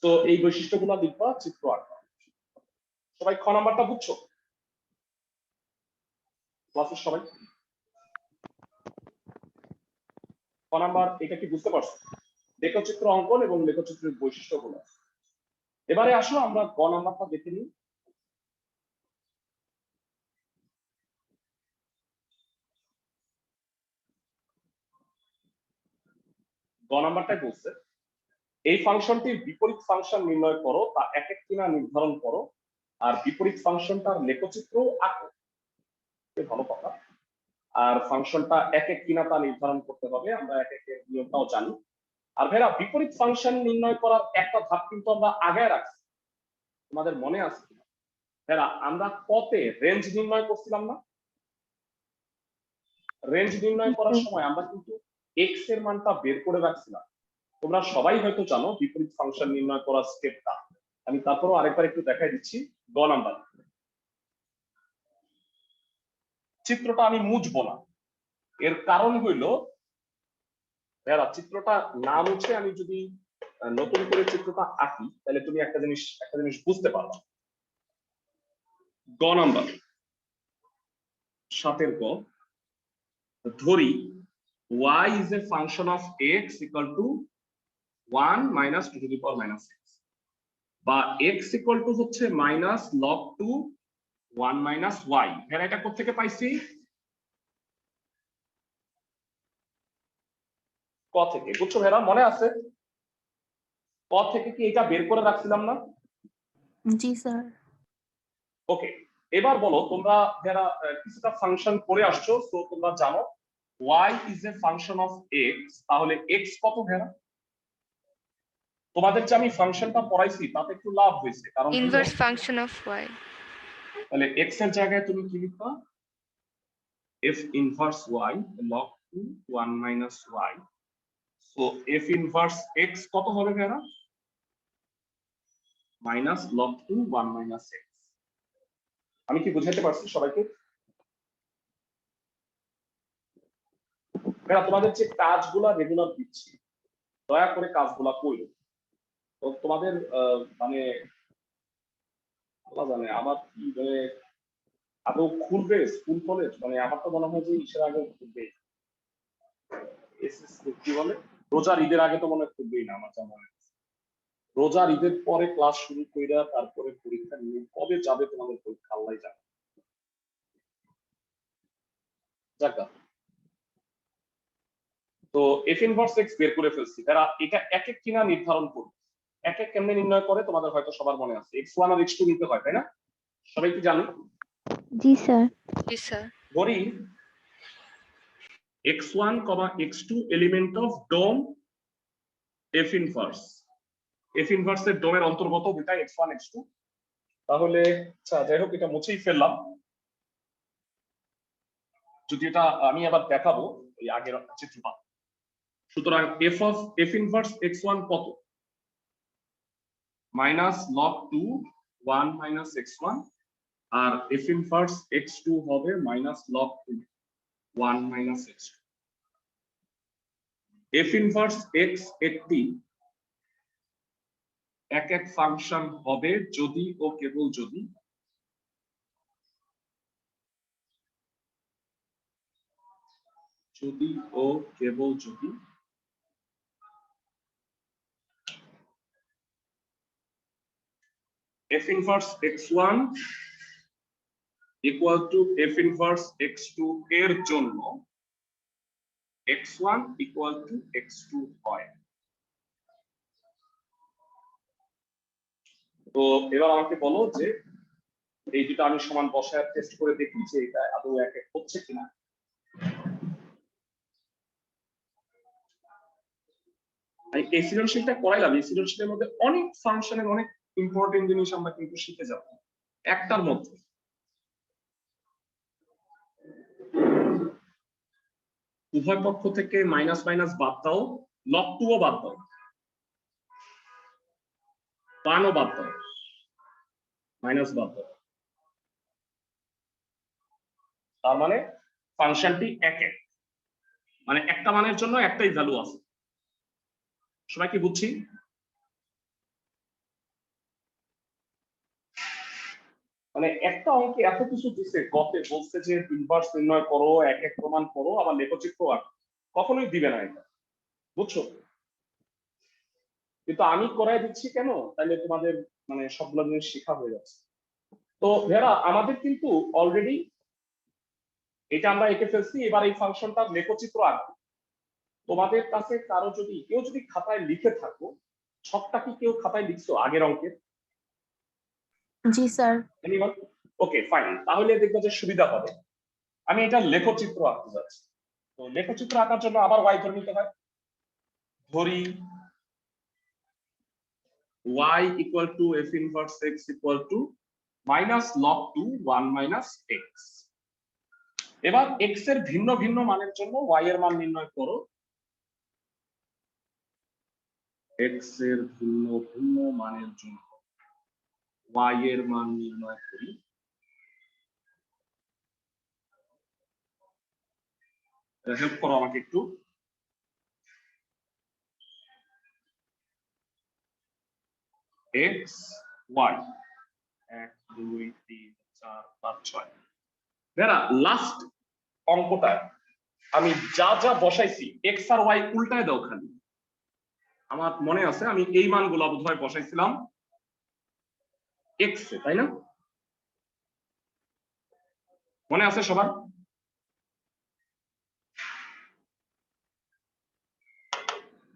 তো এই বৈশিষ্ট্যগুলো লিখবা চিত্র আঁকা। সবাই খ নাম্বারটা বুঝছো? ক্লাসের সবাই খ নাম্বার এটা কি বুঝতে পারছো? লেখচিত্র অঙ্কন এবং লেখচিত্রের বৈশিষ্ট্যগুলো। এবারে আসো আমরা গ নাম্বারটা দেখে নিই। গ নাম্বারটাই বলছে এই ফাংশনটির বিপরীত ফাংশন নির্ণয় করো, তা এক এক কিনা নির্ধারণ করো, আর বিপরীত ফাংশনটার লেখচিত্র আঁকো। ভালো কথা। আর ফাংশনটা এক এক কিনা তা নির্ধারণ করতে হবে, আমরা এক এক নিয়মটাও জানি। আর ভাইরা বিপরীত ফাংশন নির্ণয় করার একটা ধাপ কিন্তু আমরা আগায় রাখছি, তোমাদের মনে আছে কিনা? ভাইরা আমরা কতে রেঞ্জ নির্ণয় করছিলাম না? রেঞ্জ নির্ণয় করার সময় আমরা কিন্তু এক্স এর মানটা বের করে রাখছিলাম। তোমরা সবাই হয়তো জানো বিপরীত ফাংশন নির্ণয় করার স্টেপটা, আমি তারপরও আরেকবার একটু দেখাই দিচ্ছি। গ নাম্বার, চিত্রটা আমি মুছবো না, এর কারণ হইল ভাইরা চিত্রটা না মুছে আমি যদি নতুন করে চিত্রটা আঁকি তাহলে তুমি একটা জিনিস বুঝতে পারবা। গ নাম্বার 7 এর গ, ধরি y is a function of x equal to 1 - 2 to the power -6, বা x equal to হচ্ছে -log2 1 - y। ভাইরা এটা কোথা থেকে পাইছি? ক থেকে। বুঝছো ভাইরা, মনে আছে? ক থেকে কি এটা বের করে রাখছিলাম না? জি স্যার। ওকে, এবার বলো তোমরা যারা কিছুটা ফাংশন করে আসছো, তো তোমরা জানো y is a function of x, তাহলে x কত ভাইরা? তোমাদের যে আমি ফাংশনটা পড়াইছি তাতে একটু লাভ হয়েছে, কারণ ইনভার্স ফাংশন অফ y। তাহলে x এর জায়গায় তুমি কি লিখবা? f inverse y log 2 1 - y। So f inverse x কত হবে ভাইরা? -log 2 1 - x। আমি কি বুঝাতে পারছি সবাইকে? ভাইরা তোমাদের যে কাজগুলা রেগুলার দিচ্ছি, দয়া করে কাজগুলা করো। তো তোমাদের মানে আল্লাহ জানে আমার কি মানে আদৌ খুলবে স্কুল কলেজ, মানে আমার তো মনে হয় যে ঈদের আগে খুলবে, কি বলে রোজার ঈদের আগে তো মনে হয় খুলবেই না আমার জানা হয়। রোজার ঈদের পরে ক্লাস শুরু কইরা তারপরে পরীক্ষা নিয়ে কবে যাবে তোমাদের পরীক্ষা আল্লাহ জানে। যাক, তো এফ ইনভার্স এক্স বের করে ফেলছি, তারা এটা এক এক কিনা নির্ধারণ করবে। এক এক কেমনে নির্ণয় করে তোমাদের হয়তো সবার মনে আছে, x1 আর x2 নিতে হয়, তাই না? সবাই কি জানো? জি স্যার। জি স্যার। ধরি x1, x2 element of dom f inverse. f ইনভার্সের ডোমের অন্তর্গত যেটা x1 x2, তাহলে আচ্ছা যাই হোক এটা মুছেই ফেললাম, যদি এটা আমি আবার দেখাবো এই আগের চিত্রটা। সুতরাং f ইনভার্স x1 কত? মাইনাস লগ 2 1 মাইনাস x1, আর f ইনভার্স x2 হবে minus log 2 1 minus x2। f inverse x একটি এক এক ফাংশন হবে যদি ও কেবল যদি ও কেবল যদি f inverse x1 equal to f inverse x2 এর জন্য x1 ইকুয়াল টু x2 হয়। তো এবার আমাকে বলো যে এই দুটো আমি সমান বসায় টেস্ট করে দেখি যে এটা আদৌ এক এক হচ্ছে কিনা। এই সৃজনশীলটা করাইলাম, এই সৃজনশীলের মধ্যে অনেক ফাংশনের অনেক ইম্পর্টেন্ট জিনিস আমরা কিন্তু শিখে যাব একটার মধ্যে। উভয় পক্ষ থেকে মাইনাস মাইনাস বাদ দাও, লগ 2 ও বাদ দাও, 1 ও বাদ দাও, মাইনাস বাদ দাও, তার মানে ফাংশনটি এক এক, মানে একটা মানের জন্য একটাই ভ্যালু আছে। সবাই কি বুঝছি? মানে একটা অঙ্কে এত কিছু দিছে, গতে বলছে যে ইনভার্স নির্ণয় করো, এক এক প্রমাণ করো, আবার লেখচিত্র আঁকো, কখনোই দিবে না এটা, বুঝছো? কিন্তু আমি করাই দিচ্ছি কেন? তাহলে তোমাদের মানে সবগুলো জিনিস শেখা হয়ে যাচ্ছে। তো ভেরা আমাদের কিন্তু অলরেডি এটা আমরা এঁকে ফেলছি, এবার এই ফাংশনটার লেখচিত্র আঁকবো। তোমাদের কাছে কারো যদি কেউ যদি খাতায় লিখে থাকো, ছকটা কি কেউ খাতায় লিখছো আগের অঙ্কের? জি স্যার। ওকে ফাইন, তাহলে দেখবো যে সুবিধা হবে। আমি এটা লেখচিত্র আঁকতে যাচ্ছি। তো লেখচিত্র আঁকার জন্য আবার y ধরে নিতে হয়। ধরি y equal two f inverse x equal to minus log 2 1 minus x। এবার x এর ভিন্ন ভিন্ন মানের জন্য y এর মান নির্ণয় করো। x এর ভিন্ন ভিন্ন মানের জন্য y এর মান নির্ণয় করি। হেল্প করো আমাকে একটু। x y 1 2 3 4 5 6। বেরা লাস্ট অঙ্কটা আমি যা যা বসাইছি x আর y উল্টায় দাও খালি। আমার মনে আছে আমি এই মানগুলো বোধহয় বসাইছিলাম x এ, তাই না? মনে আছে সবার?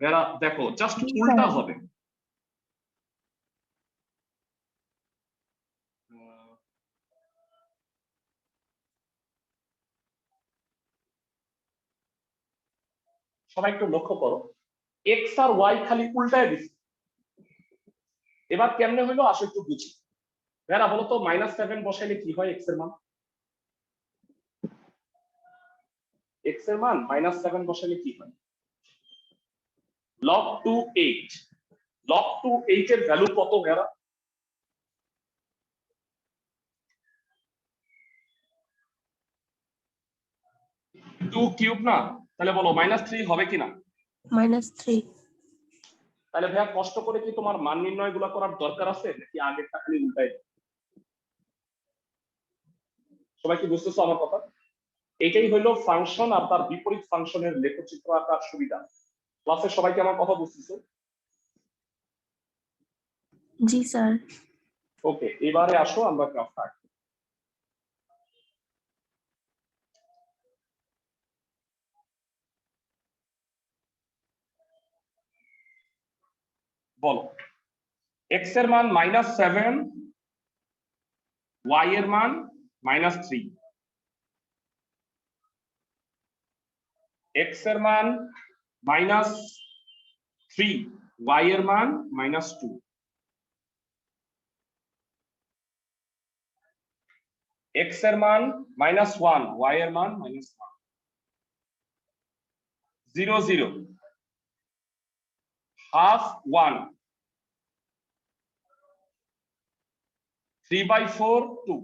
বেরা দেখো জাস্ট উল্টা হবে। সবাই একটু লক্ষ্য করো, x আর y খালি উল্টায় দিছি। এবার কেমনে হইলো আসো একটু বুঝি। বেরা বলো তো -7 বসাইলে কি হয় x এর মান? x এর মান -7 বসাইলে কি হয়? log 2 8। log 2 8 এর ভ্যালু কত বেরা? 2 কিউব না? তাহলে বলো -3 হবে কিনা? -3। তাহলে ভাইয়া কষ্ট করে কি তোমার মান নির্ণয় গুলা করার দরকার আছে নাকি আগেরটা খালি উল্টাই? সবাই কি বুঝতেছো আমার কথা? এটাই হলো ফাংশন আর তার বিপরীত ফাংশনের লেখচিত্র আঁকার সুবিধা। ক্লাসে সবাই কি আমার কথা বুঝতেছো? জি স্যার। ওকে, এবারে আসো আমরা গ্রাফটা আঁকি। বলো x এর মান -7, y এর মান -3, x এর মান -3, y এর মান -2, x এর মান -1, y এর মান -1, 0 0, half 1, 3/4 2,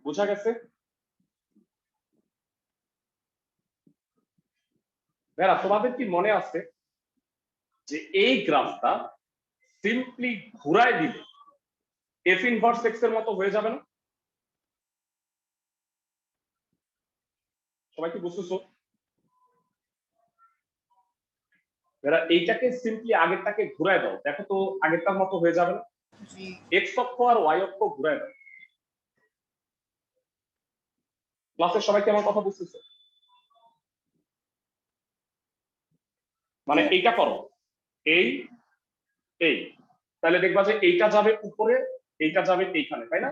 বোঝা গেছে? ভাইরা তোমাদের কি মনে আছে যে এই গ্রাফটা সিম্পলি ঘুরায় দিলে f ইনভার্স x এর মতো হয়ে যাবে না? সবাই কি বুঝতেছো? ভাইরা এইটাকে সিম্পলি আগেরটাকে ঘুরায় দাও, দেখো তো আগেরটার মতো হয়ে যাবে না? x অক্ষ আর y অক্ষ ঘুরায় দাও। ক্লাসের সবাই কি আমার কথা বুঝতেছো? মানে এইটা করো, এই এই, তাহলে দেখবা যে এইটা যাবে উপরে, এইটা যাবে এইখানে, তাই না?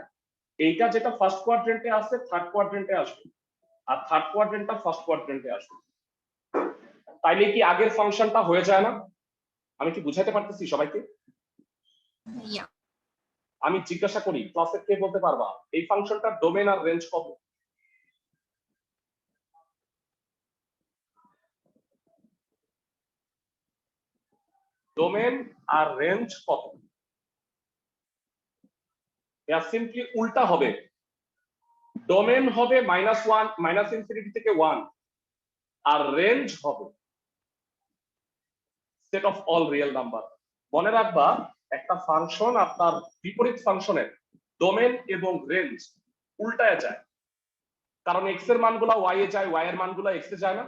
এইটা যেটা ফার্স্ট কোয়াড্রেন্টে আছে থার্ড কোয়াড্রেন্টে আসবে, আর থার্ড কোয়াড্রেন্টটা ফার্স্ট কোয়াড্রেন্টে আসবে। তাইলে কি আগের ফাংশনটা হয়ে যায় না? আমি কি বুঝাইতে পারতেছি সবাইকে? আমি জিজ্ঞাসা করি, ক্লাসে কে বলতে পারবা এই ফাংশনটার ডোমেন আর রেঞ্জ কত? ডোমেন আর রেঞ্জ কত? এটা সিম্পলি উল্টা হবে, ডোমেন হবে -1 ∞ থেকে 1, আর রেঞ্জ হবে set of all real number. মনে রাখবা একটা ফাংশন আপনার বিপরীত ফাংশনের ডোমেন এবং রেঞ্জ উল্টায় যায়, কারণ x এর মানগুলা y এ যায়, y এর মানগুলা x এ যায় না।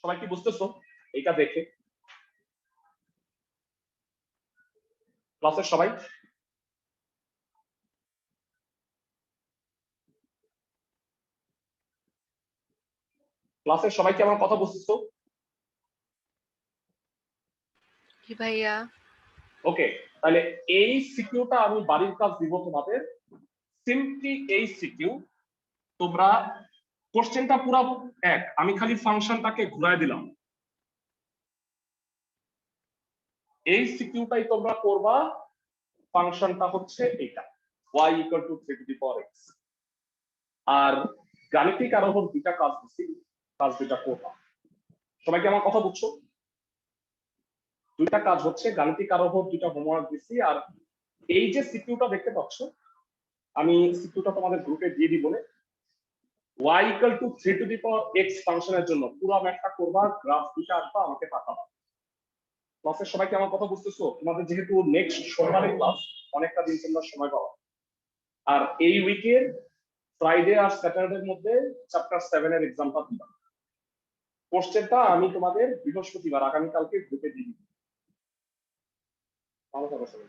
সবাই কি বুঝতেছো এটা দেখে? ক্লাসের সবাই ক্লাসের সবাই কি আমার কথা বুঝতেছো? জি ভাইয়া। ওকে, তাহলে এই সিকিউটা আমি বাড়ির কাজ দিব তোমাদের। সিম্পলি এই সিকিউ তোমরা, কোশ্চেনটা পুরো এক, আমি খালি ফাংশনটাকে ঘুরায় দিলাম। এই সিকিউটাই তোমরা করবা, ফাংশনটা হচ্ছে এটা y = 3⁴x। আর গাণিতিক আরোহর দুইটা কাজ দিছি, কাজ দুইটা করবা। সবাই কি আমার কথা বুঝছো? দুইটা কাজ হচ্ছে গাণিতিক আরোহর দুইটা হোমওয়ার্ক দিছি, আর এই যে সিকিউটা দেখতে পাচ্ছ, আমি সিকিউটা তোমাদের গ্রুপে দিয়ে দিব। y = 3⁴x ফাংশনের জন্য পুরো ম্যাথটা করবা, গ্রাফ দুইটা আঁকবা, আমাকে পাঠাবা। ক্লাসের সবাই কি আমার কথা বুঝতেছো? তোমাদের যেহেতু নেক্সট সোমবারে ক্লাস, অনেকটা দিন তোমরা সময় পাবা। আর এই উইকের ফ্রাইডে আর স্যাটারডের মধ্যে চ্যাপ্টার 7 এর এক্সামটা দিবা। কোশ্চেনটা আমি তোমাদের বৃহস্পতিবার আগামীকালকে গ্রুপে দিয়ে দিব। ভালো থাকো সবাই।